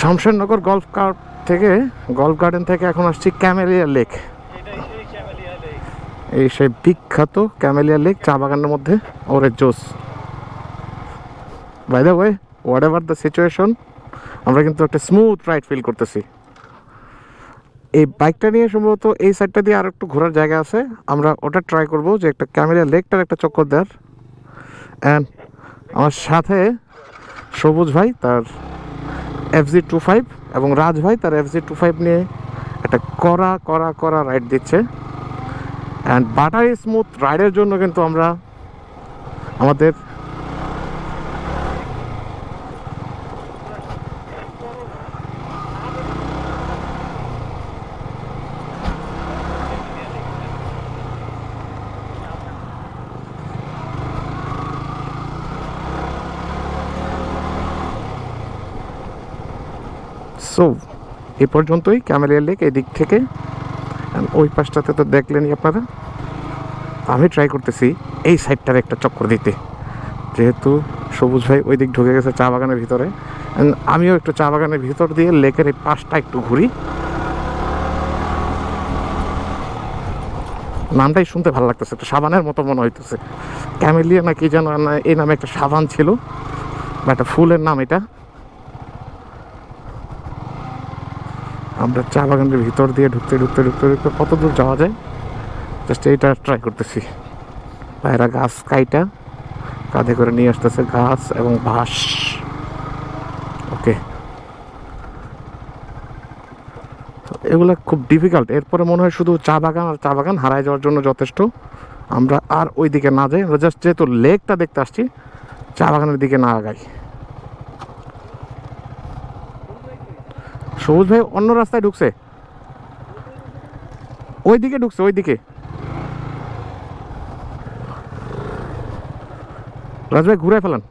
Shamshernagar golf cart থেকে, golf garden থেকে এখন আসছি ক্যামেলিয়া লেক। এই সেই বিখ্যাত ক্যামেলিয়া লেক, চা বাগানের মধ্যে। ওরে জোস। By the way, whatever the situation, আমরা কিন্তু একটা স্মুথ রাইড ফিল করতেছি। এই বাইকটা নিয়ে সম্ভবত এই সাইডটা দিয়ে আর একটু ঘোরার জায়গা আছে, আমরা ওটা ট্রাই করব, যে একটা ক্যামেলিয়া লেকটার একটা চক্কর দেওয়ার। অ্যান্ড আমার সাথে সবুজ ভাই তার FZ25 এবং রাজ ভাই তার FZ25 নিয়ে একটা কড়া কড়া কড়া রাইড দিচ্ছে। অ্যান্ড বাটারি স্মুথ রাইডের জন্য কিন্তু আমরা আমাদের সো এ পর্যন্তই ক্যামেলিয়া লেক এই দিক থেকে। ওই পাশটাতে তো দেখলেনই আপনারা। আমি ট্রাই করতেছি এই সাইডটার একটা চক্কর দিতে, যেহেতু সবুজ ভাই ওই দিক ঢুকে গেছে চা বাগানের ভিতরে। আমিও একটু চা বাগানের ভিতর দিয়ে লেকের এই পাশটা একটু ঘুরি। নামটাই শুনতে ভালো লাগতেছে, একটা সাবানের মতো মনে হইতেছে। ক্যামেলিয়া না কি যেন এই নামে একটা সাবান ছিল, বা একটা ফুলের নাম এটা। আমরা চা বাগানের ভিতর দিয়ে ঢুকতে ঢুকতে ঢুকতে ঢুকতে কত দূর যাওয়া যায় জাস্ট এইটা ট্রাই করতেছি। ভাইরা গাছ কাইটা কাঁধে করে নিয়ে আসতেছে, গাছ এবং বাঁশ। ওকে, এগুলো খুব ডিফিকাল্ট। এরপরে মনে হয় শুধু চা বাগান আর চা বাগান, হারায় যাওয়ার জন্য যথেষ্ট। আমরা আর ওই দিকে না যাই, আমরা জাস্ট যেহেতু লেকটা দেখতে আসছি, চা বাগানের দিকে না আগাই। সবুজ ভাই অন্য রাস্তায় ঢুকছে, ওই দিকে ঢুকছে, ওই দিকে। রাজ ভাই ঘুরে ফেলান।